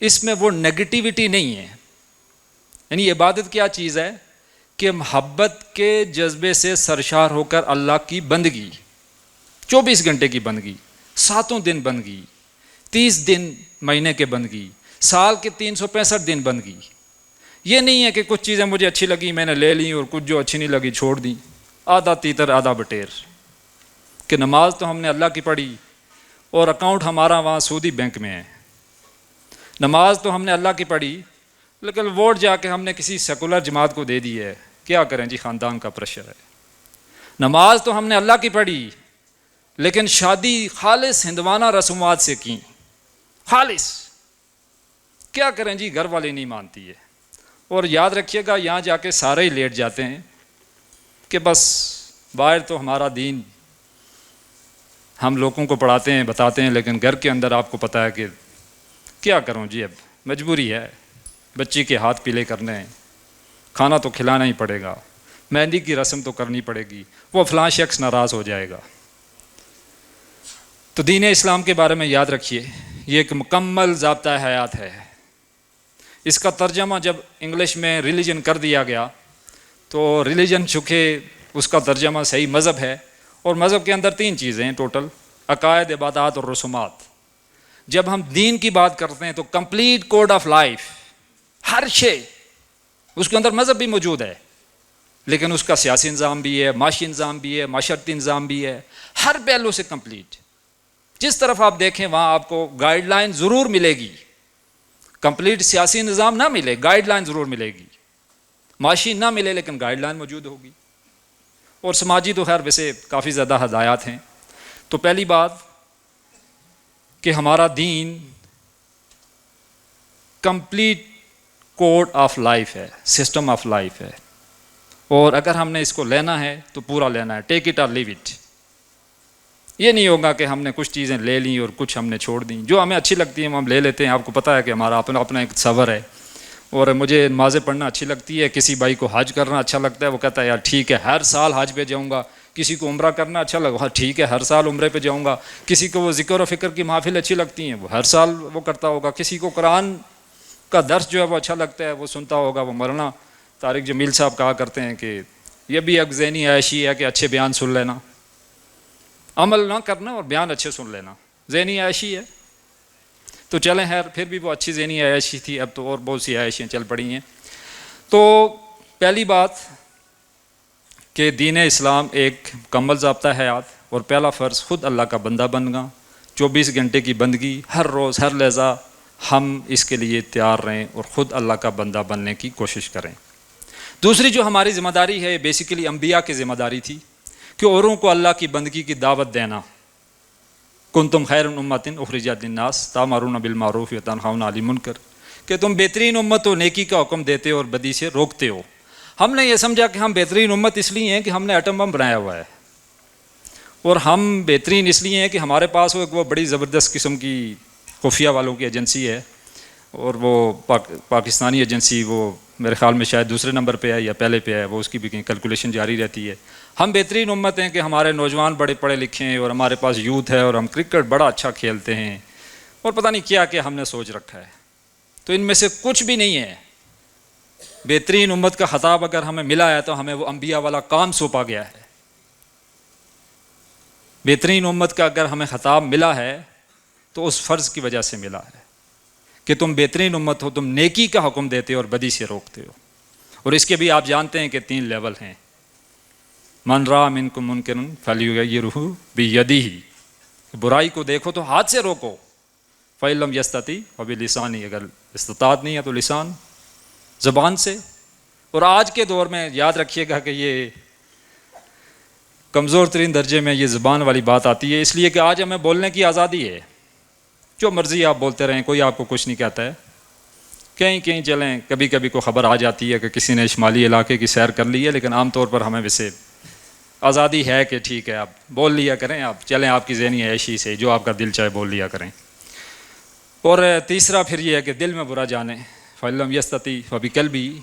اس میں وہ نگیٹیوٹی نہیں ہے. یعنی عبادت کیا چیز ہے کہ محبت کے جذبے سے سرشار ہو کر اللہ کی بندگی، 24 گھنٹے کی بندگی، 7 دن بندگی، 30 دن مہینے کے بندگی، سال کے 365 دن بندگی. یہ نہیں ہے کہ کچھ چیزیں مجھے اچھی لگی میں نے لے لی اور کچھ جو اچھی نہیں لگی چھوڑ دی، آدھا تیتر آدھا بٹیر. کہ نماز تو ہم نے اللہ کی پڑھی اور اکاؤنٹ ہمارا وہاں سعودی بینک میں ہے. نماز تو ہم نے اللہ کی پڑھی لیکن ووٹ جا کے ہم نے کسی سیکولر جماعت کو دے دی ہے، کیا کریں جی، خاندان کا پریشر ہے. نماز تو ہم نے اللہ کی پڑھی لیکن شادی خالص ہندوانہ رسومات سے کی، خالص، کیا کریں جی، گھر والے نہیں مانتی ہے. اور یاد رکھیے گا یہاں جا کے سارے ہی لیٹ جاتے ہیں کہ بس باہر تو ہمارا دین ہم لوگوں کو پڑھاتے ہیں بتاتے ہیں لیکن گھر کے اندر آپ کو پتہ ہے کہ کیا کروں جی، اب مجبوری ہے، بچی کے ہاتھ پیلے کرنے ہیں، کھانا تو کھلانا ہی پڑے گا، مہندی کی رسم تو کرنی پڑے گی، وہ فلاں شخص ناراض ہو جائے گا. تو دین اسلام کے بارے میں یاد رکھیے یہ ایک مکمل ضابطہ حیات ہے. اس کا ترجمہ جب انگلش میں ریلیجن کر دیا گیا تو ریلیجن چونکہ اس کا ترجمہ صحیح مذہب ہے، اور مذہب کے اندر 3 چیزیں ہیں ٹوٹل، عقائد، عبادات اور رسومات. جب ہم دین کی بات کرتے ہیں تو کمپلیٹ کوڈ آف لائف، ہر شے اس کے اندر مذہب بھی موجود ہے لیکن اس کا سیاسی نظام بھی ہے، معاشی نظام بھی ہے، معاشرتی نظام بھی ہے، ہر پہلو سے کمپلیٹ. جس طرف آپ دیکھیں وہاں آپ کو گائیڈ لائن ضرور ملے گی. کمپلیٹ سیاسی نظام نہ ملے، گائیڈ لائن ضرور ملے گی. معاشی نہ ملے لیکن گائیڈ لائن موجود ہوگی. اور سماجی تو خیر ویسے کافی زیادہ ہدایات ہیں. تو پہلی بات کہ ہمارا دین کمپلیٹ کوڈ آف لائف ہے، سسٹم آف لائف ہے، اور اگر ہم نے اس کو لینا ہے تو پورا لینا ہے، ٹیک اٹ اور لیو اٹ. یہ نہیں ہوگا کہ ہم نے کچھ چیزیں لے لیں اور کچھ ہم نے چھوڑ دیں. جو ہمیں اچھی لگتی ہیں وہ ہم لے لیتے ہیں. آپ کو پتہ ہے کہ ہمارا اپنا ایک صبر ہے، اور مجھے نمازیں پڑھنا اچھی لگتی ہے. کسی بھائی کو حج کرنا اچھا لگتا ہے، وہ کہتا ہے یار ٹھیک ہے ہر سال حج پہ جاؤں گا. کسی کو عمرہ کرنا اچھا لگا، ہاں ٹھیک ہے ہر سال عمرے پہ جاؤں گا. کسی کو وہ ذکر و فکر کی محافل اچھی لگتی ہیں، وہ ہر سال وہ کرتا ہوگا. کسی کو قرآن کا درس جو ہے وہ اچھا لگتا ہے، وہ سنتا ہوگا. وہ مولانا طارق جمیل صاحب کہا کرتے ہیں کہ یہ بھی ایک ذہنی عیاشی ہے کہ اچھے بیان سن لینا، عمل نہ کرنا اور بیان اچھے سن لینا ذہنی عیاشی ہے. تو چلیں خیر، پھر بھی وہ اچھی ذہنی عیاشی تھی، اب تو اور بہت سی عیاشیاں چل پڑی ہیں. تو پہلی بات کہ دین اسلام ایک مکمل ضابطہ حیات، اور پہلا فرض خود اللہ کا بندہ بننا، 24 گھنٹے کی بندگی، ہر روز ہر لحظہ ہم اس کے لیے تیار رہیں اور خود اللہ کا بندہ بننے کی کوشش کریں. دوسری جو ہماری ذمہ داری ہے، بیسیکلی انبیاء کی ذمہ داری تھی کہ اوروں کو اللہ کی بندگی کی دعوت دینا. کنتم خیر امۃ اخرجت للناس تأمرون بالمعروف وتنہون عن المنکر، کہ تم بہترین امت ہو، نیکی کا حکم دیتے ہو اور بدی سے روکتے ہو. ہم نے یہ سمجھا کہ ہم بہترین امت اس لیے ہیں کہ ہم نے ایٹم بم بنایا ہوا ہے، اور ہم بہترین اس لیے ہیں کہ ہمارے پاس وہ بڑی زبردست قسم کی خفیہ والوں کی ایجنسی ہے، اور وہ پاکستانی ایجنسی، وہ میرے خیال میں شاید دوسرے نمبر پہ ہے یا پہلے پہ ہے، وہ اس کی بھی کیلکولیشن جاری رہتی ہے. ہم بہترین امت ہیں کہ ہمارے نوجوان بڑے پڑھے لکھے ہیں اور ہمارے پاس یوتھ ہے اور ہم کرکٹ بڑا اچھا کھیلتے ہیں، اور پتہ نہیں کیا کیا ہم نے سوچ رکھا ہے. تو ان میں سے کچھ بھی نہیں ہے. بہترین امت کا خطاب اگر ہمیں ملا ہے تو ہمیں وہ انبیاء والا کام سونپا گیا ہے. بہترین امت کا اگر ہمیں خطاب ملا ہے تو اس فرض کی وجہ سے ملا ہے کہ تم بہترین امت ہو، تم نیکی کا حکم دیتے ہو اور بدی سے روکتے ہو. اور اس کے بھی آپ جانتے ہیں کہ 3 لیول ہیں. من رأى منکم منکرا فلیغیرہ بیدہ، برائی کو دیکھو تو ہاتھ سے روکو. فإن لم یستطع فبلسانہ، اگر استطاعت نہیں ہے تو لسان، زبان سے. اور آج کے دور میں یاد رکھیے گا کہ یہ کمزور ترین درجے میں یہ زبان والی بات آتی ہے، اس لیے کہ آج ہمیں بولنے کی آزادی ہے، جو مرضی آپ بولتے رہیں، کوئی آپ کو کچھ نہیں کہتا ہے. کہیں چلیں، کبھی کبھی کو خبر آ جاتی ہے کہ کسی نے شمالی علاقے کی سیر کر لی ہے، لیکن عام طور پر ہمیں ویسے آزادی ہے کہ ٹھیک ہے آپ بول لیا کریں، آپ چلیں آپ کی ذہنی عیاشی سے جو آپ کا دل چاہے بول لیا کریں. اور تیسرا پھر یہ ہے کہ دل میں برا جانیں. فإن لم یستطع فبقلبہ،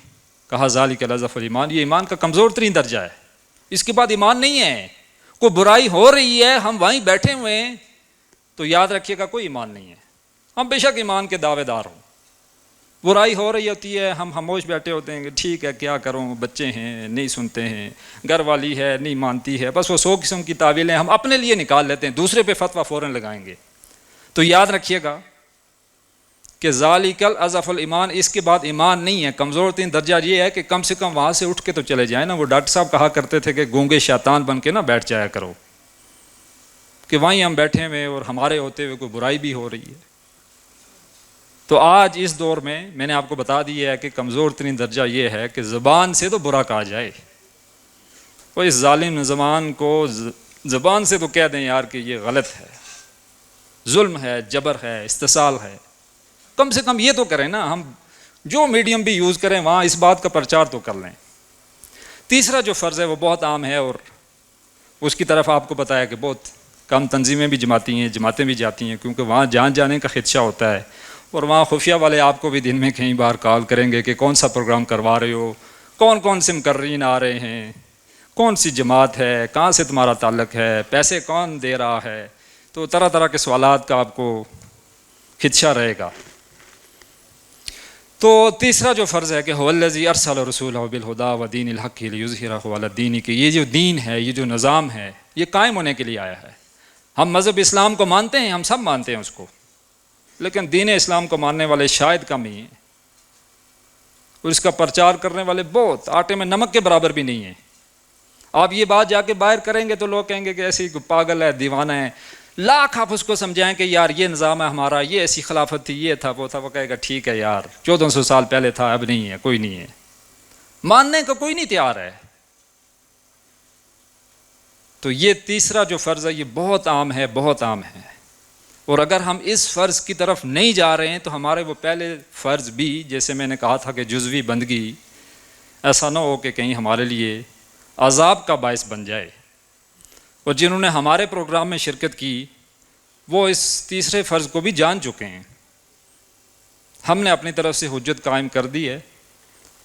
کہا ذالک اضعف الایمان، یہ ایمان کا کمزور ترین درجہ ہے. اس کے بعد ایمان نہیں ہے. کوئی برائی ہو رہی ہے، ہم وہیں بیٹھے ہوئے ہیں، تو یاد رکھیے گا کوئی ایمان نہیں ہے. ہم بے شک ایمان کے دعوے دار ہوں، برائی ہو رہی ہوتی ہے، ہم خاموش بیٹھے ہوتے ہیں کہ ٹھیک ہے کیا کروں، بچے ہیں نہیں سنتے ہیں، گھر والی ہے نہیں مانتی ہے، بس وہ 100 قسم کی تعویلیں ہم اپنے لیے نکال لیتے ہیں، دوسرے پہ فتویٰ فوراً لگائیں گے۔ تو یاد رکھیے گا کہ ذالک الاضعف الایمان، اس کے بعد ایمان نہیں ہے، کمزور ترین درجہ یہ ہے کہ کم سے کم وہاں سے اٹھ کے تو چلے جائیں نا۔ وہ ڈاکٹر صاحب کہا کرتے تھے کہ گونگے شیطان بن کے نہ بیٹھ جایا کرو، کہ وہیں ہم بیٹھے ہوئے اور ہمارے ہوتے ہوئے کوئی برائی بھی ہو رہی ہے۔ تو آج اس دور میں نے آپ کو بتا دیا ہے کہ کمزور ترین درجہ یہ ہے کہ زبان سے تو برا کہا جائے، اور اس ظالم زبان کو زبان سے تو کہہ دیں یار کہ یہ غلط ہے، ظلم ہے، جبر ہے، استحصال ہے، کم سے کم یہ تو کریں نا۔ ہم جو میڈیم بھی یوز کریں وہاں اس بات کا پرچار تو کر لیں۔ تیسرا جو فرض ہے وہ بہت عام ہے، اور اس کی طرف آپ کو بتایا کہ بہت کم تنظیمیں بھی جماتی ہیں، جماعتیں بھی جاتی ہیں، کیونکہ وہاں جان جانے کا خدشہ ہوتا ہے، اور وہاں خفیہ والے آپ کو بھی دن میں کئی بار کال کریں گے کہ کون سا پروگرام کروا رہے ہو، کون سے مقررین آ رہے ہیں، کون سی جماعت ہے، کہاں سے تمہارا تعلق ہے، پیسے کون دے رہا ہے، تو طرح طرح کے سوالات کا آپ کو خدشہ رہے گا۔ تو تیسرا جو فرض ہے کہ هو الذی ارسل رسولہ بالہدی ودین الحق لیظہرہ علی الدین، کہ یہ جو دین ہے، یہ جو نظام ہے، یہ قائم ہونے کے لیے آیا ہے۔ ہم مذہب اسلام کو مانتے ہیں، ہم سب مانتے ہیں اس کو، لیکن دین اسلام کو ماننے والے شاید کم ہی ہیں، اور اس کا پرچار کرنے والے بہت آٹے میں نمک کے برابر بھی نہیں ہیں۔ آپ یہ بات جا کے باہر کریں گے تو لوگ کہیں گے کہ ایسی پاگل ہے، دیوانہ ہے، لاکھ آپ اس کو سمجھائیں کہ یار یہ نظام ہے ہمارا، یہ ایسی خلافت تھی، یہ تھا وہ تھا، وہ کہے گا ٹھیک ہے یار 1400 سال پہلے تھا، اب نہیں ہے، کوئی نہیں ہے، ماننے کا کوئی نہیں تیار ہے۔ تو یہ تیسرا جو فرض ہے یہ بہت عام ہے، بہت عام ہے، اور اگر ہم اس فرض کی طرف نہیں جا رہے ہیں تو ہمارے وہ پہلے فرض بھی، جیسے میں نے کہا تھا کہ جزوی بندگی، ایسا نہ ہو کہ کہیں ہمارے لیے عذاب کا باعث بن جائے۔ اور جنہوں نے ہمارے پروگرام میں شرکت کی وہ اس تیسرے فرض کو بھی جان چکے ہیں۔ ہم نے اپنی طرف سے حجت قائم کر دی ہے،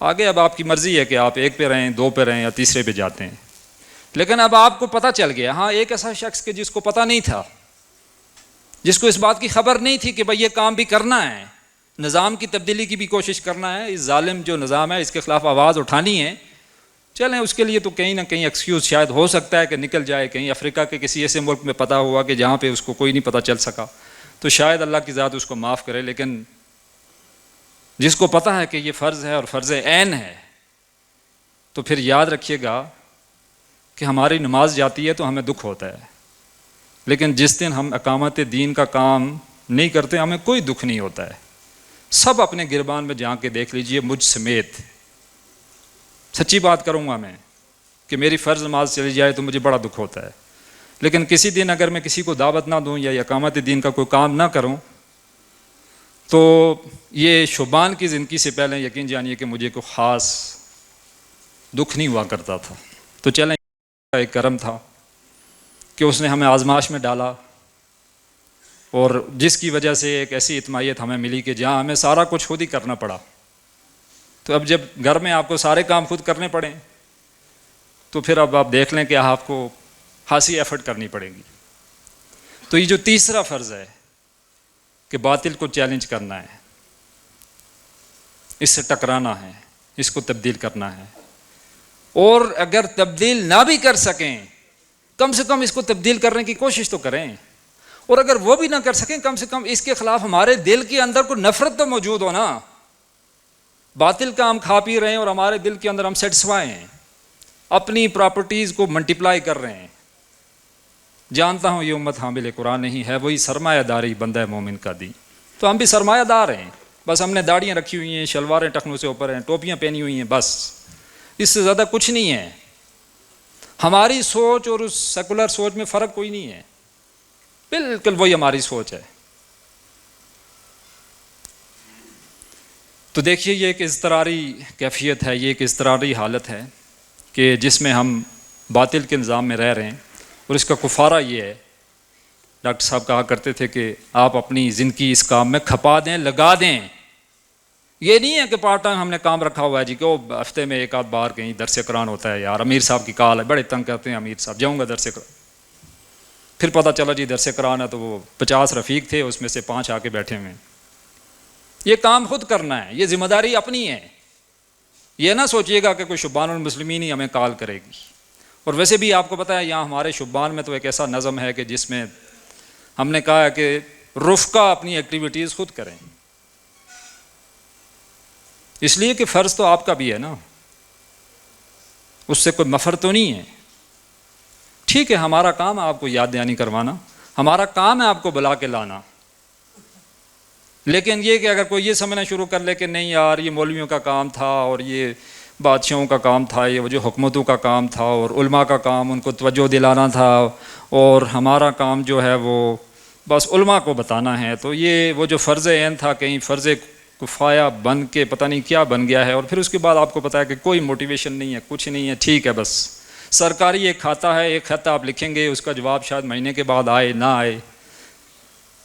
آگے اب آپ کی مرضی ہے کہ آپ ایک پہ رہیں، دو پہ رہیں یا تیسرے پہ جاتے ہیں، لیکن اب آپ کو پتہ چل گیا۔ ہاں ایک ایسا شخص کہ جس کو پتہ نہیں تھا، جس کو اس بات کی خبر نہیں تھی کہ بھئی یہ کام بھی کرنا ہے، نظام کی تبدیلی کی بھی کوشش کرنا ہے، اس ظالم جو نظام ہے اس کے خلاف آواز اٹھانی ہے، چلیں اس کے لیے تو کہیں نہ کہیں ایکسکیوز شاید ہو سکتا ہے کہ نکل جائے، کہیں افریقہ کے کسی ایسے ملک میں پتہ ہوا کہ جہاں پہ اس کو کوئی نہیں پتہ چل سکا، تو شاید اللہ کی ذات اس کو معاف کرے۔ لیکن جس کو پتہ ہے کہ یہ فرض ہے اور فرض عین ہے، تو پھر یاد رکھیے گا کہ ہماری نماز جاتی ہے تو ہمیں دکھ ہوتا ہے، لیکن جس دن ہم اقامت دین کا کام نہیں کرتے ہمیں کوئی دکھ نہیں ہوتا ہے۔ سب اپنے گربان میں جا کے دیکھ لیجئے، مجھ سمیت، سچی بات کروں گا میں کہ میری فرض نماز چلی جائے تو مجھے بڑا دکھ ہوتا ہے، لیکن کسی دن اگر میں کسی کو دعوت نہ دوں یا اقامت دین کا کوئی کام نہ کروں تو یہ شعبان کی زندگی سے پہلے یقین جانیے کہ مجھے کوئی خاص دکھ نہیں ہوا کرتا تھا۔ تو چلیں ایک کرم تھا کہ اس نے ہمیں آزمائش میں ڈالا، اور جس کی وجہ سے ایک ایسی اطمینانیت ہمیں ملی کہ جہاں ہمیں سارا کچھ خود ہی کرنا پڑا۔ تو اب جب گھر میں آپ کو سارے کام خود کرنے پڑیں تو پھر اب آپ دیکھ لیں کہ آپ کو خاصی ایفرٹ کرنی پڑے گی۔ تو یہ جو تیسرا فرض ہے کہ باطل کو چیلنج کرنا ہے، اس سے ٹکرانا ہے، اس کو تبدیل کرنا ہے، اور اگر تبدیل نہ بھی کر سکیں کم سے کم اس کو تبدیل کرنے کی کوشش تو کریں، اور اگر وہ بھی نہ کر سکیں کم سے کم اس کے خلاف ہمارے دل کے اندر کوئی نفرت تو موجود ہو نا۔ باطل کا ہم کھا پی رہے ہیں اور ہمارے دل کے اندر ہم سیٹسفائی ہیں، اپنی پراپرٹیز کو ملٹیپلائی کر رہے ہیں۔ جانتا ہوں یہ امت حامل قرآن نہیں ہے، وہی سرمایہ داری بندہ مومن کا دی۔ تو ہم بھی سرمایہ دار ہیں، بس ہم نے داڑیاں رکھی ہوئی ہیں، شلواریں ٹخنوں سے اوپر ہیں، ٹوپیاں پہنی ہوئی ہیں، بس اس سے زیادہ کچھ نہیں ہے۔ ہماری سوچ اور اس سیکولر سوچ میں فرق کوئی نہیں ہے، بالکل وہی ہماری سوچ ہے۔ تو دیکھیے یہ ایک اضطراری کیفیت ہے، یہ ایک اضطراری حالت ہے کہ جس میں ہم باطل کے نظام میں رہ رہے ہیں، اور اس کا کفارہ یہ ہے، ڈاکٹر صاحب کہا کرتے تھے کہ آپ اپنی زندگی اس کام میں کھپا دیں، لگا دیں۔ یہ نہیں ہے کہ پارٹ ٹائم ہم نے کام رکھا ہوا ہے جی کہ وہ ہفتے میں ایک آدھ بار کہیں درس قرآن ہوتا ہے، یار امیر صاحب کی کال ہے، بڑے تنگ کرتے ہیں امیر صاحب، جاؤں گا درس قرآن۔ پھر پتہ چلا جی درس قرآن ہے تو وہ 50 رفیق تھے، اس میں سے 5 آ کے بیٹھے ہوئے ہیں۔ یہ کام خود کرنا ہے، یہ ذمہ داری اپنی ہے. یہ نہ سوچیے گا کہ کوئی شبان المسلمین ہی ہمیں کال کرے گی. اور ویسے بھی آپ کو پتہ ہے یہاں ہمارے شبان میں تو ایک ایسا نظم ہے کہ جس میں ہم نے کہا ہے کہ رفقا اپنی ایکٹیویٹیز خود کریں، اس لیے کہ فرض تو آپ کا بھی ہے نا، اس سے کوئی مفر تو نہیں ہے. ٹھیک ہے ہمارا کام ہے آپ کو یاد دہانی کروانا، ہمارا کام ہے آپ کو بلا کے لانا، لیکن یہ کہ اگر کوئی یہ سمجھنا شروع کر لے کہ نہیں یار یہ مولویوں کا کام تھا اور یہ بادشاہوں کا کام تھا، یہ وہ جو حکومتوں کا کام تھا، اور علماء کا کام ان کو توجہ دلانا تھا، اور ہمارا کام جو ہے وہ بس علماء کو بتانا ہے، تو یہ وہ جو فرض عین تھا کہیں فرض کفایہ بن کے پتہ نہیں کیا بن گیا ہے. اور پھر اس کے بعد آپ کو پتہ ہے کہ کوئی موٹیویشن نہیں ہے، کچھ نہیں ہے. ٹھیک ہے بس سرکاری ایک کھاتا ہے، ایک خط آپ لکھیں گے، اس کا جواب شاید مہینے کے بعد آئے نہ آئے.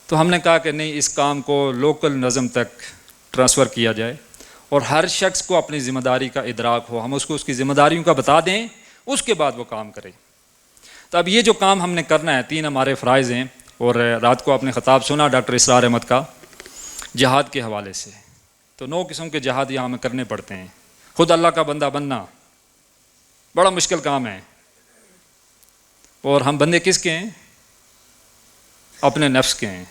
تو ہم نے کہا کہ نہیں، اس کام کو لوکل نظم تک ٹرانسفر کیا جائے اور ہر شخص کو اپنی ذمہ داری کا ادراک ہو، ہم اس کو اس کی ذمہ داریوں کا بتا دیں، اس کے بعد وہ کام کرے. تو اب یہ جو کام ہم نے کرنا ہے، 3 ہمارے فرائض ہیں. اور رات کو آپ نے خطاب سنا ڈاکٹر اسرار احمد کا جہاد کے حوالے سے. تو 9 قسم کے جہاد یہاں ہمیں کرنے پڑتے ہیں. خود اللہ کا بندہ بننا بڑا مشکل کام ہے. اور ہم بندے کس کے ہیں؟ اپنے نفس کے ہیں.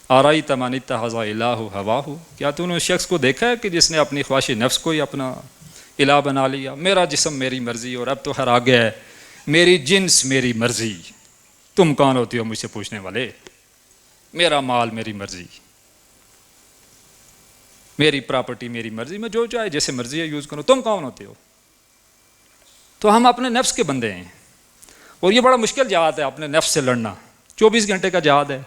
آرائی تمانی تحضا الہ ہواہ، کیا تو نے اس شخص کو دیکھا ہے کہ جس نے اپنی خواہش نفس کو ہی اپنا الہ بنا لیا؟ میرا جسم میری مرضی، اور اب تو ہر آ گیا ہے میری جنس میری مرضی. تم کون ہوتی ہو مجھ سے پوچھنے والے؟ میرا مال میری مرضی، میری پراپرٹی میری مرضی، میں جو چاہے جیسے مرضی ہے یوز کروں. تم کون ہوتے ہو؟ تو ہم اپنے نفس کے بندے ہیں. اور یہ بڑا مشکل جہاد ہے اپنے نفس سے لڑنا. 24 گھنٹے کا جہاد ہے،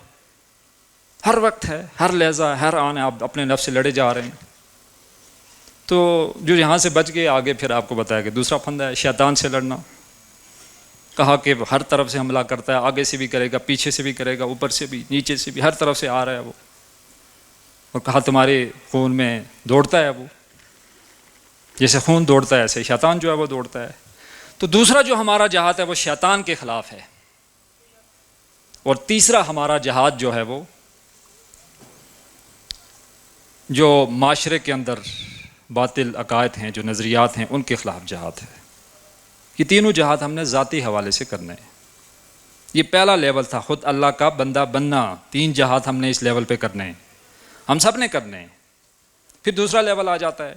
ہر وقت ہے، ہر لحظہ، ہر آن آپ اپنے نفس سے لڑے جا رہے ہیں. تو جو یہاں سے بچ گئے آگے پھر آپ کو بتایا کہ دوسرا پھندا ہے شیطان سے لڑنا. کہا کہ ہر طرف سے حملہ کرتا ہے، آگے سے بھی کرے گا، پیچھے سے بھی کرے گا، اوپر سے بھی، نیچے سے بھی، ہر طرف سے آ رہا ہے وہ. اور کہا تمہارے خون میں دوڑتا ہے وہ، جیسے خون دوڑتا ہے ایسے شیطان جو ہے وہ دوڑتا ہے. تو دوسرا جو ہمارا جہاد ہے وہ شیطان کے خلاف ہے. اور تیسرا ہمارا جہاد جو ہے وہ جو معاشرے کے اندر باطل عقائد ہیں، جو نظریات ہیں، ان کے خلاف جہاد ہے. یہ تینوں جہاد ہم نے ذاتی حوالے سے کرنے ہیں. یہ پہلا لیول تھا خود اللہ کا بندہ بننا. 3 جہاد ہم نے اس لیول پہ کرنے ہیں، ہم سب نے کرنے ہیں. پھر دوسرا لیول آ جاتا ہے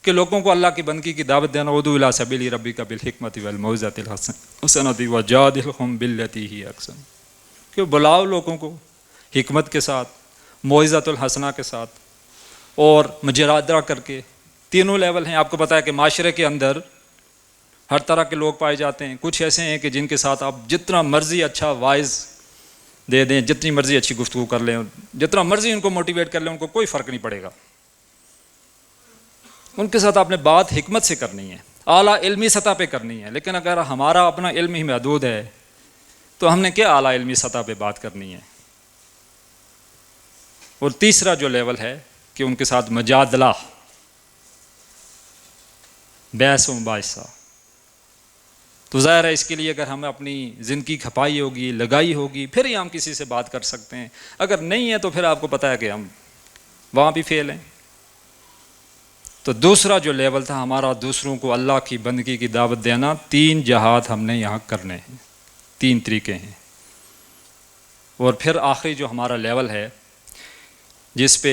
کہ لوگوں کو اللہ کی بندگی کی دعوت دینا. ادعو الی سبیل ربک بالحکمۃ والموعظۃ الحسنۃ وجادلہم باللتی ہی احسن، کہ بلاؤ لوگوں کو حکمت کے ساتھ، موعظۃ الحسنہ کے ساتھ اور مجادلہ کر کے. تینوں لیول ہیں. آپ کو پتہ ہے کہ معاشرے کے اندر ہر طرح کے لوگ پائے جاتے ہیں. کچھ ایسے ہیں کہ جن کے ساتھ آپ جتنا مرضی اچھا وائز دے دیں، جتنی مرضی اچھی گفتگو کر لیں، جتنا مرضی ان کو موٹیویٹ کر لیں، ان کو کوئی فرق نہیں پڑے گا. ان کے ساتھ آپ نے بات حکمت سے کرنی ہے، اعلیٰ علمی سطح پہ کرنی ہے. لیکن اگر ہمارا اپنا علم ہی محدود ہے تو ہم نے کیا اعلیٰ علمی سطح پہ بات کرنی ہے. اور تیسرا جو لیول ہے کہ ان کے ساتھ مجادلہ، بحث و مباحثہ. تو ظاہر ہے اس کے لیے اگر ہمیں اپنی زندگی کھپائی ہوگی، لگائی ہوگی، پھر ہی ہم کسی سے بات کر سکتے ہیں. اگر نہیں ہے تو پھر آپ کو پتہ ہے کہ ہم وہاں بھی فیل ہیں. تو دوسرا جو لیول تھا ہمارا، دوسروں کو اللہ کی بندگی کی دعوت دینا. 3 جہاد ہم نے یہاں کرنے ہیں، 3 طریقے ہیں. اور پھر آخری جو ہمارا لیول ہے جس پہ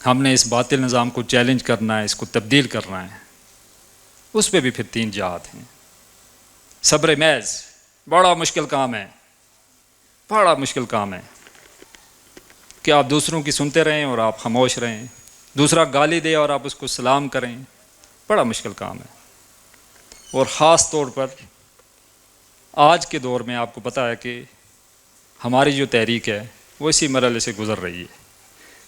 ہم نے اس باطل نظام کو چیلنج کرنا ہے، اس کو تبدیل کرنا ہے، اس پہ بھی پھر 3 جہاد ہیں. صبر محض بڑا مشکل کام ہے، بڑا مشکل کام ہے کہ آپ دوسروں کی سنتے رہیں اور آپ خاموش رہیں. دوسرا گالی دے اور آپ اس کو سلام کریں، بڑا مشکل کام ہے. اور خاص طور پر آج کے دور میں آپ کو پتہ ہے کہ ہماری جو تحریک ہے وہ اسی مرحلے سے گزر رہی ہے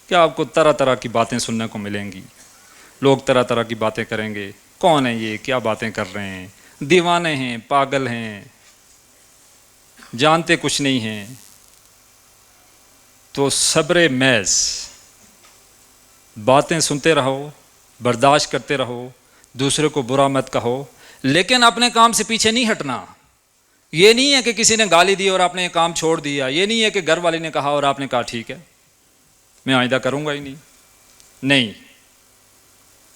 کہ آپ کو طرح طرح کی باتیں سننے کو ملیں گی. لوگ طرح طرح کی باتیں کریں گے. کون ہیں یہ، کیا باتیں کر رہے ہیں، دیوانے ہیں، پاگل ہیں، جانتے کچھ نہیں ہیں. تو صبر محض، باتیں سنتے رہو، برداشت کرتے رہو، دوسرے کو برا مت کہو، لیکن اپنے کام سے پیچھے نہیں ہٹنا. یہ نہیں ہے کہ کسی نے گالی دی اور آپ نے یہ کام چھوڑ دیا. یہ نہیں ہے کہ گھر والے نے کہا اور آپ نے کہا ٹھیک ہے. میں آئندہ کروں گا ہی نہیں.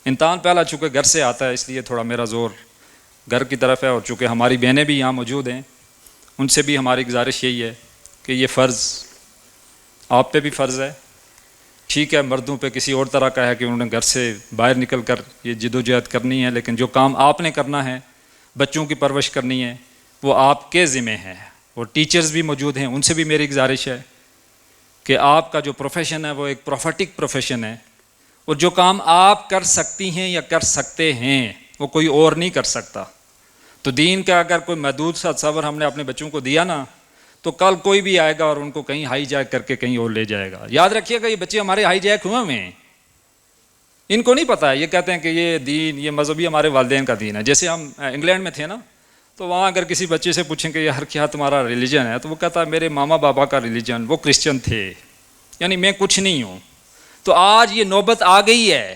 امتحان پہلا چونکہ گھر سے آتا ہے اس لیے تھوڑا میرا زور گھر کی طرف ہے، اور چونکہ ہماری بہنیں بھی یہاں موجود ہیں ان سے بھی ہماری گزارش یہی ہے کہ یہ فرض آپ پہ بھی فرض ہے. ٹھیک ہے مردوں پہ کسی اور طرح کا ہے کہ انہوں نے گھر سے باہر نکل کر یہ جد و جہد کرنی ہے، لیکن جو کام آپ نے کرنا ہے، بچوں کی پرورش کرنی ہے، وہ آپ کے ذمہ ہے. اور ٹیچرز بھی موجود ہیں، ان سے بھی میری گزارش ہے کہ آپ کا جو پروفیشن ہے وہ ایک پروفیٹک پروفیشن ہے، اور جو کام آپ کر سکتی ہیں یا کر سکتے ہیں وہ کوئی اور نہیں کر سکتا. تو دین کا اگر کوئی محدود سا تصور ہم نے اپنے بچوں کو دیا نا، تو کل کوئی بھی آئے گا اور ان کو کہیں ہائی جیک کر کے کہیں اور لے جائے گا. یاد رکھیے گا یہ بچے ہمارے ہائی جیک ہوئے ہیں، ان کو نہیں پتا ہے. یہ کہتے ہیں کہ یہ دین، یہ مذہبی ہمارے والدین کا دین ہے. جیسے ہم انگلینڈ میں تھے نا، تو وہاں اگر کسی بچے سے پوچھیں کہ یہ کیا تمہارا ریلیجن ہے، تو وہ کہتا ہے میرے ماما بابا کا ریلیجن، وہ کرسچن تھے، یعنی میں کچھ نہیں ہوں. تو آج یہ نوبت آ گئی ہے.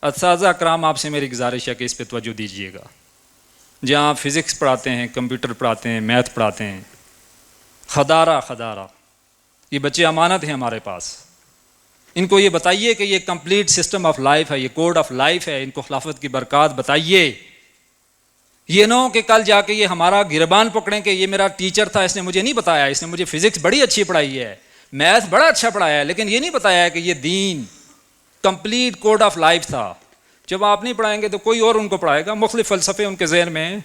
اساتذہ اکرام آپ سے میری گزارش ہے کہ اس پہ توجہ دیجیے گا. جہاں فزکس پڑھاتے ہیں، کمپیوٹر پڑھاتے ہیں، میتھ پڑھاتے ہیں، خدارہ یہ بچے امانت ہیں ہمارے پاس. ان کو یہ بتائیے کہ یہ کمپلیٹ سسٹم آف لائف ہے، یہ کوڈ آف لائف ہے. ان کو خلافت کی برکات بتائیے. یہ نہ ہو کہ کل جا کے یہ ہمارا گربان پکڑیں کہ یہ میرا ٹیچر تھا، اس نے مجھے نہیں بتایا، اس نے مجھے فزکس بڑی اچھی پڑھائی ہے، میتھ بڑا اچھا پڑھایا ہے، لیکن یہ نہیں بتایا ہے کہ یہ دین کمپلیٹ کوڈ آف لائف تھا. جب آپ نہیں پڑھائیں گے تو کوئی اور ان کو پڑھائے گا. مختلف فلسفے ان کے ذہن میں ہیں،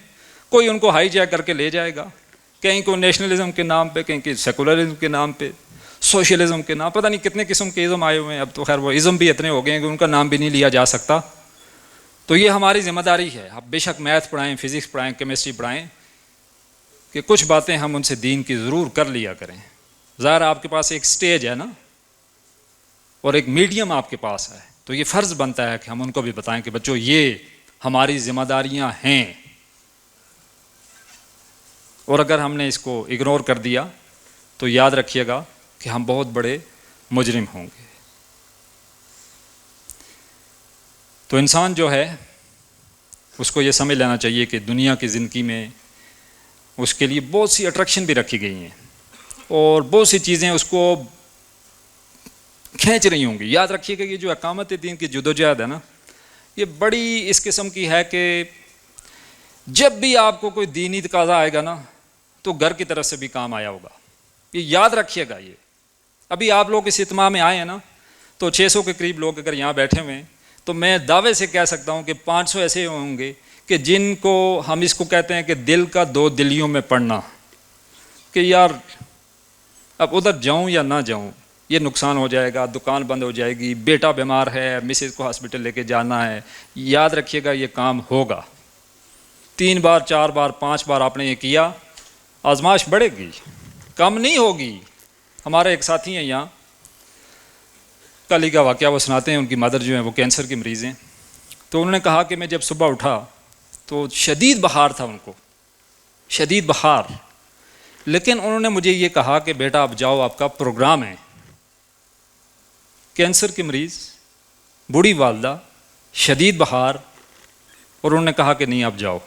کوئی ان کو ہائی جیک کر کے لے جائے گا، کہیں کو نیشنلزم کے نام پہ، کہیں کہ سیکولرزم کے نام پہ، سوشلزم کے نام، پتہ نہیں کتنے قسم کے ازم آئے ہوئے ہیں. اب تو خیر وہ ازم بھی اتنے ہو گئے ہیں کہ ان کا نام بھی نہیں لیا جا سکتا. تو یہ ہماری ذمہ داری ہے. اب بے شک میتھ پڑھائیں، فزکس پڑھائیں، کیمسٹری پڑھائیں، کہ کچھ باتیں ہم ان سے دین کی ضرور کر لیا کریں. ظاہر آپ کے پاس ایک سٹیج ہے نا، اور ایک میڈیم آپ کے پاس ہے، تو یہ فرض بنتا ہے کہ ہم ان کو بھی بتائیں کہ بچوں یہ ہماری ذمہ داریاں ہیں. اور اگر ہم نے اس کو اگنور کر دیا تو یاد رکھیے گا کہ ہم بہت بڑے مجرم ہوں گے. تو انسان جو ہے اس کو یہ سمجھ لینا چاہیے کہ دنیا کی زندگی میں اس کے لیے بہت سی اٹریکشن بھی رکھی گئی ہیں، اور بہت سی چیزیں اس کو کھینچ رہی ہوں گی. یاد رکھیے گا یہ جو اقامت دین کی جدوجہد ہے نا، یہ بڑی اس قسم کی ہے کہ جب بھی آپ کو کوئی دینی تقاضا آئے گا نا، تو گھر کی طرف سے بھی کام آیا ہوگا. یہ یاد رکھیے گا. یہ ابھی آپ لوگ اس اجتماع میں آئے ہیں نا، تو 600 کے قریب لوگ اگر یہاں بیٹھے ہوئے ہیں، تو میں دعوے سے کہہ سکتا ہوں کہ 500 ایسے ہوں گے کہ جن کو ہم اس کو کہتے ہیں کہ دل کا دو دلیوں میں پڑنا، کہ یار اب ادھر جاؤں یا نہ جاؤں، یہ نقصان ہو جائے گا، دکان بند ہو جائے گی، بیٹا بیمار ہے، مسز کو ہاسپٹل لے کے جانا ہے. یاد رکھیے گا یہ کام ہوگا. 3 بار 4 بار 5 بار آپ نے یہ کیا، آزمائش بڑھے گی، کم نہیں ہوگی. ہمارے ایک ساتھی ہیں یہاں، کل ہی کا واقعہ وہ سناتے ہیں. ان کی مدر جو ہیں وہ کینسر کی مریض ہیں. تو انہوں نے کہا کہ میں جب صبح اٹھا تو شدید بخار تھا ان کو، شدید بخار. لیکن انہوں نے مجھے یہ کہا کہ بیٹا اب جاؤ، آپ کا پروگرام ہے. کینسر کی مریض، بوڑھی والدہ، شدید بخار، اور انہوں نے کہا کہ نہیں آپ جاؤ.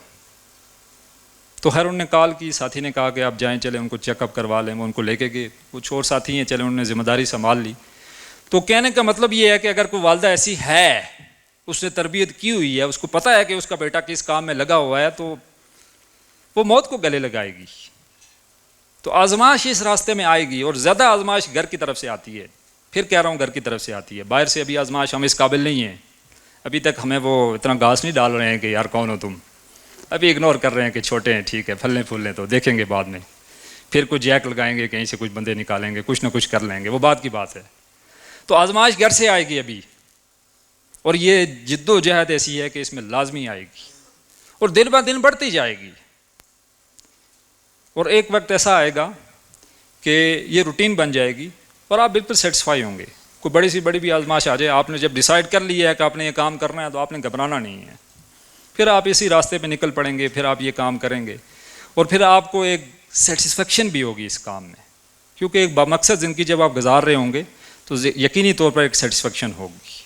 تو خیر انہوں نے کال کی، ساتھی نے کہا کہ آپ جائیں، چلیں ان کو چیک اپ کروا لیں. وہ ان کو لے کے گئے. کچھ اور ساتھی ہیں، چلیں انہوں نے ذمہ داری سنبھال لی. تو کہنے کا مطلب یہ ہے کہ اگر کوئی والدہ ایسی ہے، اس نے تربیت کی ہوئی ہے، اس کو پتہ ہے کہ اس کا بیٹا کس کام میں لگا ہوا ہے، تو وہ موت کو گلے لگائے گی. تو آزمائش اس راستے میں آئے گی، اور زیادہ آزمائش گھر کی طرف سے آتی ہے. پھر کہہ رہا ہوں گھر کی طرف سے آتی ہے، باہر سے ابھی آزمائش ہم اس قابل نہیں ہیں. ابھی تک ہمیں وہ اتنا گھاس نہیں ڈال رہے ہیں کہ یار کون ہو تم. ابھی اگنور کر رہے ہیں کہ چھوٹے ہیں، ٹھیک ہے، پھلنے پھولنے تو دیکھیں گے بعد میں. پھر کچھ جیک لگائیں گے، کہیں سے کچھ بندے نکالیں گے، کچھ نہ کچھ کر لیں گے، وہ بات کی بات ہے. تو آزمائش گھر سے آئے گی ابھی، اور یہ جد و جہد ایسی ہے کہ اس میں لازمی آئے گی، اور دن بہ دن بڑھتی جائے گی. اور ایک وقت ایسا آئے گا کہ یہ روٹین بن جائے گی، اور آپ بالکل سیٹسفائی ہوں گے. کوئی بڑی سی بڑی بھی آزمائش آ جائے، آپ نے جب ڈیسائیڈ کر لیا ہے کہ آپ نے یہ کام کرنا ہے، تو آپ نے گھبرانا نہیں ہے. پھر آپ اسی راستے پہ نکل پڑیں گے، پھر آپ یہ کام کریں گے، اور پھر آپ کو ایک سیٹسفیکشن بھی ہوگی اس کام میں، کیونکہ ایک بامقصد زندگی جب آپ گزار رہے ہوں گے تو یقینی طور پر ایک سیٹسفیکشن ہوگی.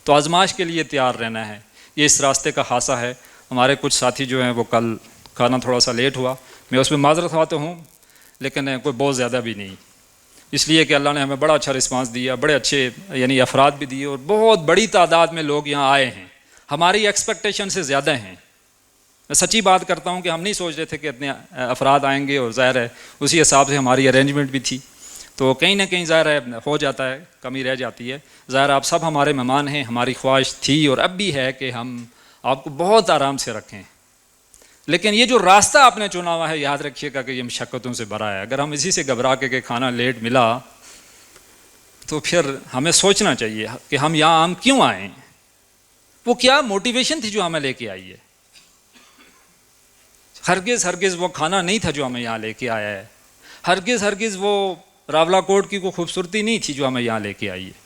تو آزمائش کے لیے تیار رہنا ہے. یہ اس راستے کا خاصہ ہے. ہمارے کچھ ساتھی جو ہیں وہ کل کھانا تھوڑا سا لیٹ ہوا، میں اس میں معذرت خواہ ہوں، لیکن کوئی بہت زیادہ بھی نہیں. اس لیے کہ اللہ نے ہمیں بڑا اچھا رسپانس دیا، بڑے اچھے یعنی افراد بھی دیے، اور بہت بڑی تعداد میں لوگ یہاں آئے ہیں، ہماری ایکسپیکٹیشن سے زیادہ ہیں۔ میں سچی بات کرتا ہوں کہ ہم نہیں سوچ رہے تھے کہ اتنے افراد آئیں گے، اور ظاہر ہے اسی حساب سے ہماری ارینجمنٹ بھی تھی، تو کہیں نہ کہیں ظاہر ہے ہو جاتا ہے، کمی رہ جاتی ہے۔ ظاہر آپ سب ہمارے مہمان ہیں، ہماری خواہش تھی اور اب بھی ہے کہ ہم آپ کو بہت آرام سے رکھیں، لیکن یہ جو راستہ آپ نے چنا ہوا ہے یاد رکھیے گا کہ یہ مشقتوں سے بھرا ہے۔ اگر ہم اسی سے گھبرا کے کہ کھانا لیٹ ملا تو پھر ہمیں سوچنا چاہیے کہ ہم یہاں ہم کیوں آئے، وہ کیا موٹیویشن تھی جو ہمیں لے کے آئی ہے۔ ہرگز وہ کھانا نہیں تھا جو ہمیں یہاں لے کے آیا ہے، ہرگز وہ راولا کوٹ کی کوئی خوبصورتی نہیں تھی جو ہمیں یہاں لے کے آئی ہے۔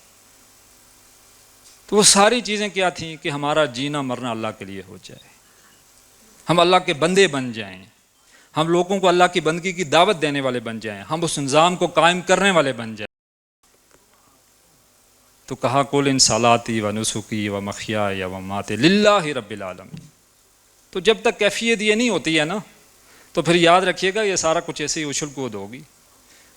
تو وہ ساری چیزیں کیا تھیں کہ ہمارا جینا مرنا اللہ کے لیے ہو جائے، ہم اللہ کے بندے بن جائیں، ہم لوگوں کو اللہ کی بندگی کی دعوت دینے والے بن جائیں، ہم اس نظام کو قائم کرنے والے بن جائیں۔ تو کہا قل ان صلاتی و نسکی و محیای و مماتی للہ رب العالمین۔ تو جب تک کیفیت یہ نہیں ہوتی ہے نا، تو پھر یاد رکھیے گا یہ سارا کچھ ایسے ہی اچھل کود ہوگی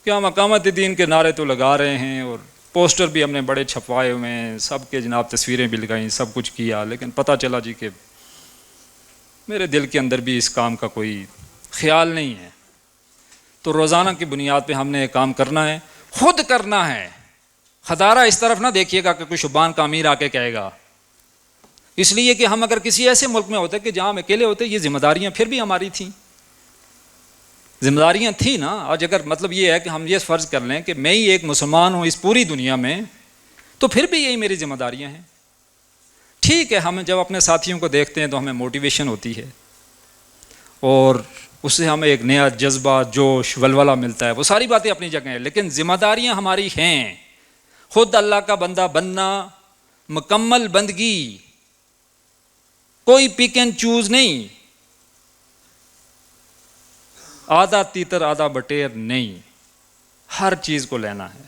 کہ ہم اقامت دین کے نعرے تو لگا رہے ہیں، اور پوسٹر بھی ہم نے بڑے چھپوائے ہوئے ہیں، سب کے جناب تصویریں بھی لگائیں، سب کچھ کیا، لیکن پتہ چلا جی کہ میرے دل کے اندر بھی اس کام کا کوئی خیال نہیں ہے۔ تو روزانہ کی بنیاد پہ ہم نے ایک کام کرنا ہے، خود کرنا ہے۔ خدارہ اس طرف نہ دیکھیے گا کہ کوئی شبان کا امیر آ کے کہے گا، اس لیے کہ ہم اگر کسی ایسے ملک میں ہوتے کہ جہاں ہم اکیلے ہوتے، یہ ذمہ داریاں پھر بھی ہماری تھیں، ذمہ داریاں تھیں نا۔ آج اگر مطلب یہ ہے کہ ہم یہ فرض کر لیں کہ میں ہی ایک مسلمان ہوں اس پوری دنیا میں، تو پھر بھی یہی میری ذمہ داریاں ہیں۔ ٹھیک ہے، ہم جب اپنے ساتھیوں کو دیکھتے ہیں تو ہمیں موٹیویشن ہوتی ہے، اور اس سے ہمیں ایک نیا جذبہ، جوش، ولولہ ملتا ہے، وہ ساری باتیں اپنی جگہ ہیں، لیکن ذمہ داریاں ہماری ہیں۔ خود اللہ کا بندہ بننا، مکمل بندگی، کوئی پک اینڈ چوز نہیں، آدھا تیتر آدھا بٹیر نہیں، ہر چیز کو لینا ہے۔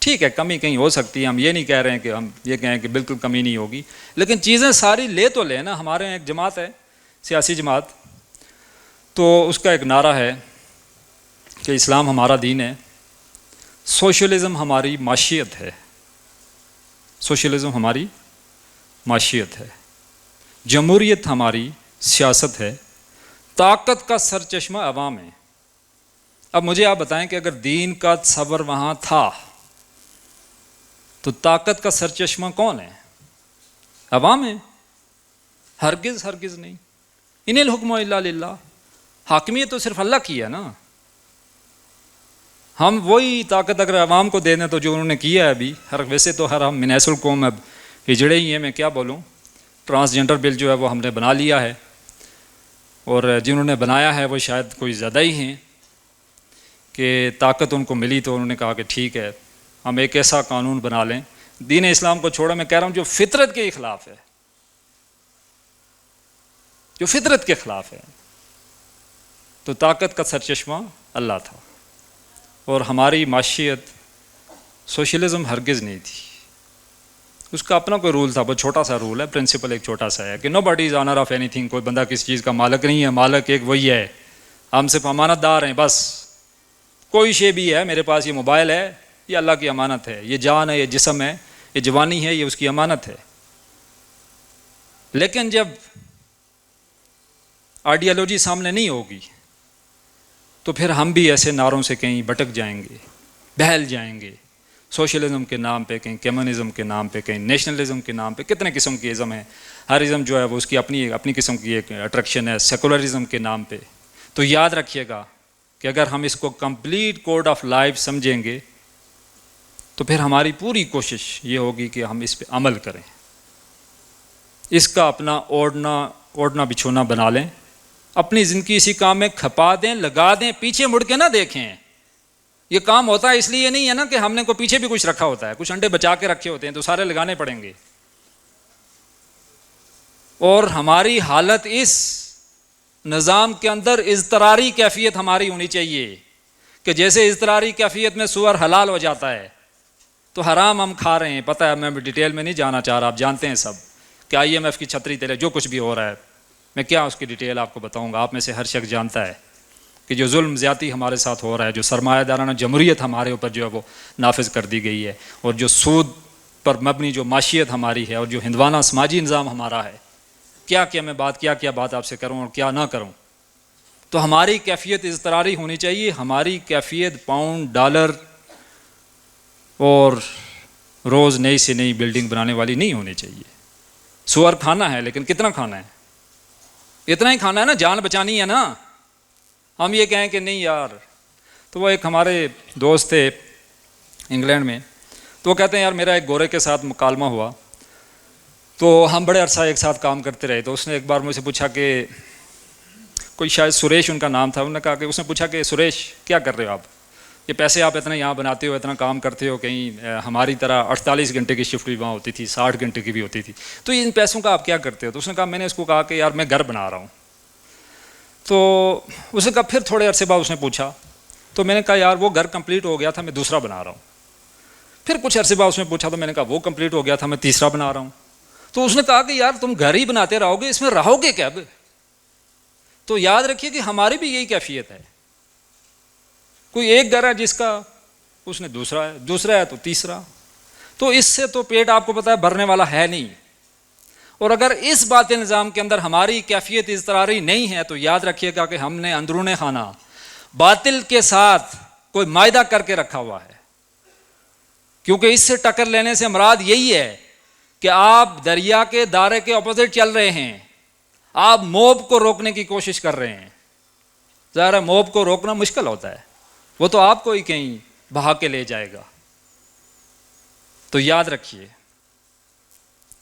ٹھیک ہے کمی کہیں ہو سکتی ہے، ہم یہ نہیں کہہ رہے ہیں کہ ہم یہ کہیں کہ بالکل کمی نہیں ہوگی، لیکن چیزیں ساری لے تو لینا۔ ہمارے ایک جماعت ہے، سیاسی جماعت، تو اس کا ایک نعرہ ہے کہ اسلام ہمارا دین ہے، سوشلزم ہماری معیشت ہے، سوشلزم ہماری معیشت ہے، جمہوریت ہماری سیاست ہے، طاقت کا سرچشمہ عوام ہے۔ اب مجھے آپ بتائیں کہ اگر دین کا تصور وہاں تھا تو طاقت کا سرچشمہ کون ہے؟ عوام ہے؟ ہرگز نہیں۔ ان الحکم الا للہ، حاکمیت تو صرف اللہ کی ہے نا۔ ہم وہی طاقت اگر عوام کو دے دیں تو جو انہوں نے کیا ہے ابھی، ویسے تو ہم من حیث القوم اب ہجڑے ہی ہیں، میں کیا بولوں، ٹرانسجنڈر بل جو ہے وہ ہم نے بنا لیا ہے، اور جنہوں نے بنایا ہے وہ شاید کوئی زیادہ ہی ہیں کہ طاقت ان کو ملی تو انہوں نے کہا کہ ٹھیک ہے ہم ایک ایسا قانون بنا لیں، دین اسلام کو چھوڑا، میں کہہ رہا ہوں جو فطرت کے خلاف ہے، جو فطرت کے خلاف ہے۔ تو طاقت کا سرچشمہ اللہ تھا، اور ہماری معیشت سوشلزم ہرگز نہیں تھی۔ اس کا اپنا کوئی رول تھا، بہت چھوٹا سا رول ہے، پرنسپل ایک چھوٹا سا ہے کہ nobody is owner of anything, کوئی بندہ کسی چیز کا مالک نہیں ہے، مالک ایک وہی ہے، ہم صرف امانت دار ہیں بس۔ کوئی شے بھی ہے، میرے پاس یہ موبائل ہے، یہ اللہ کی امانت ہے، یہ جان ہے، یہ جسم ہے، یہ جوانی ہے، یہ اس کی امانت ہے۔ لیکن جب آئیڈیالوجی سامنے نہیں ہوگی تو پھر ہم بھی ایسے نعروں سے کہیں بھٹک جائیں گے، بہل جائیں گے، سوشلزم کے نام پہ، کہیں کمیونزم کے نام پہ، کہیں نیشنلزم کے نام پہ، کتنے قسم کی ازم ہیں، ہر ازم جو ہے وہ اس کی اپنی قسم کی ایک اٹریکشن ہے، سیکولرزم کے نام پہ۔ تو یاد رکھیے گا کہ اگر ہم اس کو کمپلیٹ کوڈ آف لائف سمجھیں گے تو پھر ہماری پوری کوشش یہ ہوگی کہ ہم اس پہ عمل کریں، اس کا اپنا اوڑھنا بچھونا بنا لیں، اپنی زندگی اسی کام میں کھپا دیں، لگا دیں، پیچھے مڑ کے نہ دیکھیں۔ یہ کام ہوتا ہے اس لیے نہیں ہے نا کہ ہم نے کو پیچھے بھی کچھ رکھا ہوتا ہے، کچھ انڈے بچا کے رکھے ہوتے ہیں تو سارے لگانے پڑیں گے۔ اور ہماری حالت اس نظام کے اندر اضطراری کیفیت ہماری ہونی چاہیے کہ جیسے اضطراری کیفیت میں سور حلال ہو جاتا ہے تو حرام ہم کھا رہے ہیں، پتہ ہے، میں ڈیٹیل میں نہیں جانا چاہ رہا، آپ جانتے ہیں سب کہ IMF کی چھتری تلے جو کچھ بھی ہو رہا ہے، میں کیا اس کی ڈیٹیل آپ کو بتاؤں گا، آپ میں سے ہر شخص جانتا ہے۔ کہ جو ظلم زیادتی ہمارے ساتھ ہو رہا ہے، جو سرمایہ دارانہ جمہوریت ہمارے اوپر جو ہے وہ نافذ کر دی گئی ہے، اور جو سود پر مبنی جو معیشت ہماری ہے، اور جو ہندوانہ سماجی نظام ہمارا ہے، کیا میں بات آپ سے کروں اور کیا نہ کروں. تو ہماری کیفیت اضطراری ہونی چاہیے. ہماری کیفیت پاؤنڈ، ڈالر اور روز نئی سے نئی بلڈنگ بنانے والی نہیں ہونی چاہیے. سور کھانا ہے لیکن کتنا کھانا ہے؟ اتنا ہی کھانا ہے نا، جان بچانی ہے نا. ہم یہ کہیں کہ نہیں یار. تو وہ ایک ہمارے دوست تھے انگلینڈ میں، تو وہ کہتے ہیں یار میرا ایک گورے کے ساتھ مکالمہ ہوا، تو ہم بڑے عرصہ ایک ساتھ کام کرتے رہے. تو اس نے ایک بار مجھ سے پوچھا کہ کوئی شاید سریش ان کا نام تھا، انہوں نے کہا کہ اس نے پوچھا کہ سریش کیا کر رہے ہو آپ؟ یہ پیسے آپ اتنا یہاں بناتے ہو، اتنا کام کرتے ہو، کہیں ہماری طرح 48 گھنٹے کی شفٹ بھی وہاں ہوتی تھی، 60 گھنٹے کی بھی ہوتی تھی، تو ان پیسوں کا آپ کیا کرتے ہو؟ تو اس نے کہا میں نے اس کو کہا کہ یار میں گھر بنا رہا ہوں. تو اس نے کہا پھر تھوڑے عرصے بعد اس نے پوچھا، تو میں نے کہا یار وہ گھر کمپلیٹ ہو گیا تھا، میں دوسرا بنا رہا ہوں. پھر کچھ عرصے بعد اس نے پوچھا، تو میں نے کہا وہ کمپلیٹ ہو گیا تھا، میں تیسرا بنا رہا ہوں. تو اس نے کہا کہ یار تم گھر ہی بناتے رہو گے، اس میں رہو گے کیا؟ تو یاد رکھیے کہ ہماری بھی یہی کیفیت ہے. کوئی ایک گھر ہے جس کا اس نے دوسرا ہے تو تیسرا. تو اس سے تو پیٹ آپ کو پتا ہے بھرنے والا ہے نہیں. اور اگر اس باطل نظام کے اندر ہماری کیفیت اضطراری نہیں ہے تو یاد رکھیے گا کہ ہم نے اندرون خانہ باطل کے ساتھ کوئی معاہدہ کر کے رکھا ہوا ہے. کیونکہ اس سے ٹکر لینے سے مراد یہی ہے کہ آپ دریا کے دارے کے اپوزٹ چل رہے ہیں. آپ موب کو روکنے کی کوشش کر رہے ہیں. ظاہر ہے موب کو روکنا مشکل ہوتا ہے، وہ تو آپ کو ہی کہیں بہا کے لے جائے گا. تو یاد رکھیے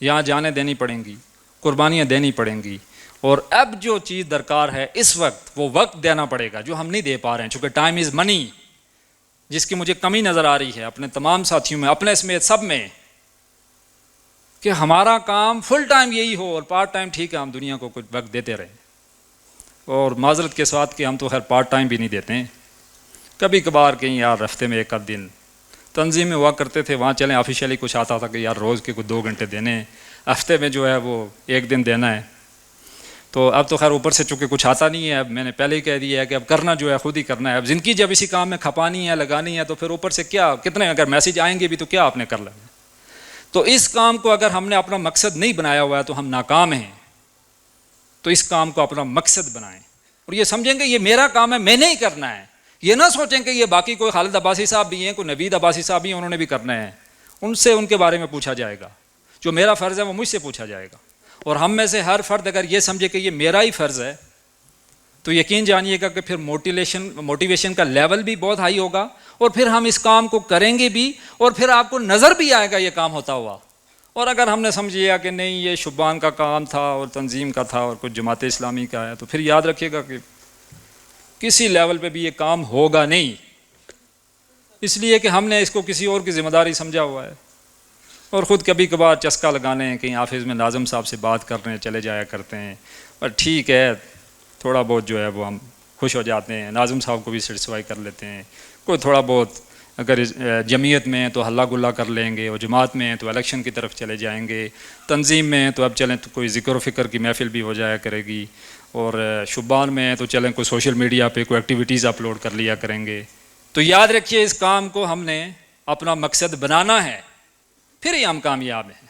یہاں جانیں دینی پڑیں گی، قربانیاں دینی پڑیں گی. اور اب جو چیز درکار ہے اس وقت، وہ وقت دینا پڑے گا جو ہم نہیں دے پا رہے ہیں. چونکہ ٹائم از منی، جس کی مجھے کمی نظر آ رہی ہے اپنے تمام ساتھیوں میں، اپنے سمیت سب میں، کہ ہمارا کام فل ٹائم یہی ہو اور پارٹ ٹائم ٹھیک ہے ہم دنیا کو کچھ وقت دیتے رہیں. اور معذرت کے ساتھ کہ ہم تو خیر پارٹ ٹائم بھی نہیں دیتے ہیں، کبھی کبھار کہیں یار ہفتے میں ایک آدھ دن تنظیم میں ہوا کرتے تھے، وہاں چلیں آفیشیلی کچھ آتا تھا کہ یار روز کے کچھ 2 گھنٹے دینے ہیں، ہفتے میں جو ہے وہ 1 دن دینا ہے. تو اب تو خیر اوپر سے چونکہ کچھ آتا نہیں ہے، اب میں نے پہلے ہی کہہ دیا ہے کہ اب کرنا جو ہے خود ہی کرنا ہے. اب زندگی جب اسی کام میں کھپانی ہے، لگانی ہے، تو پھر اوپر سے کیا کتنے اگر میسیج آئیں گے بھی تو کیا آپ نے کر لینا. تو اس کام کو اگر ہم نے اپنا مقصد نہیں بنایا ہوا ہے تو ہم ناکام ہیں. تو اس کام کو اپنا مقصد بنائیں اور یہ سمجھیں گے یہ میرا کام ہے، میں نے ہی کرنا ہے. یہ نہ سوچیں کہ یہ باقی کوئی خالد عباسی صاحب بھی ہیں، کوئی نوید عباسی صاحب بھی ہیں، انہوں نے بھی کرنا ہے، ان سے ان کے بارے میں پوچھا جائے گا. جو میرا فرض ہے وہ مجھ سے پوچھا جائے گا. اور ہم میں سے ہر فرد اگر یہ سمجھے کہ یہ میرا ہی فرض ہے تو یقین جانیے گا کہ پھر موٹیویشن کا لیول بھی بہت ہائی ہوگا، اور پھر ہم اس کام کو کریں گے بھی، اور پھر آپ کو نظر بھی آئے گا یہ کام ہوتا ہوا. اور اگر ہم نے سمجھ لیا کہ نہیں یہ شبان کا کام تھا اور تنظیم کا تھا اور کچھ جماعت اسلامی کا ہے، تو پھر یاد رکھیے گا کہ کسی لیول پہ بھی یہ کام ہوگا نہیں، اس لیے کہ ہم نے اس کو کسی اور کی ذمہ داری سمجھا ہوا ہے. اور خود کبھی کبھار چسکا لگانے کہیں آفس میں ناظم صاحب سے بات کرنے چلے جایا کرتے ہیں، پر ٹھیک ہے تھوڑا بہت جو ہے وہ ہم خوش ہو جاتے ہیں، ناظم صاحب کو بھی سیٹسفائی کر لیتے ہیں. کوئی تھوڑا بہت اگر جمعیت میں ہیں تو ہلا گلا کر لیں گے، اور جماعت میں ہیں تو الیکشن کی طرف چلے جائیں گے، تنظیم میں ہیں تو اب چلیں تو کوئی ذکر و فکر کی محفل بھی ہو جایا کرے گی، اور شبان میں ہیں تو چلیں کوئی سوشل میڈیا پہ کوئی ایکٹیویٹیز اپلوڈ کر لیا کریں گے. تو یاد رکھیے اس کام کو ہم نے اپنا مقصد بنانا ہے، پھر ہی ہم کامیاب ہیں،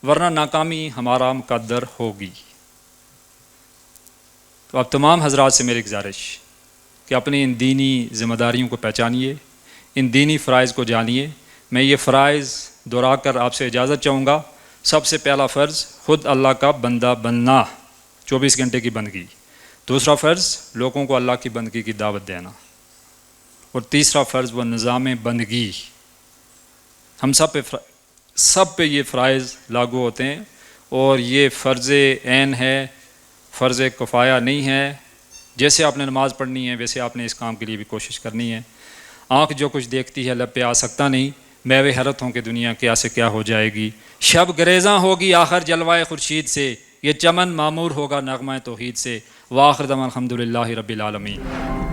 ورنہ ناکامی ہمارا مقدر ہوگی. تو اب تمام حضرات سے میری گزارش کہ اپنی ان دینی ذمہ داریوں کو پہچانیے، ان دینی فرائض کو جانیے. میں یہ فرائض دہرا کر آپ سے اجازت چاہوں گا. سب سے پہلا فرض خود اللہ کا بندہ بننا، 24 گھنٹے کی بندگی. دوسرا فرض لوگوں کو اللہ کی بندگی کی دعوت دینا. اور تیسرا فرض وہ نظام بندگی. ہم سب پہ یہ فرائض لاگو ہوتے ہیں، اور یہ فرض عین ہے، فرض کفایہ نہیں ہے. جیسے آپ نے نماز پڑھنی ہے ویسے آپ نے اس کام کے لیے بھی کوشش کرنی ہے. آنکھ جو کچھ دیکھتی ہے لب پہ آ سکتا نہیں، میوے حیرت ہوں کہ دنیا کیا سے کیا ہو جائے گی. شب گریزاں ہوگی آخر جلوائے خورشید سے، یہ چمن معمور ہوگا نغمہ توحید سے. وآخر دعوانا الحمدللہ رب العالمین.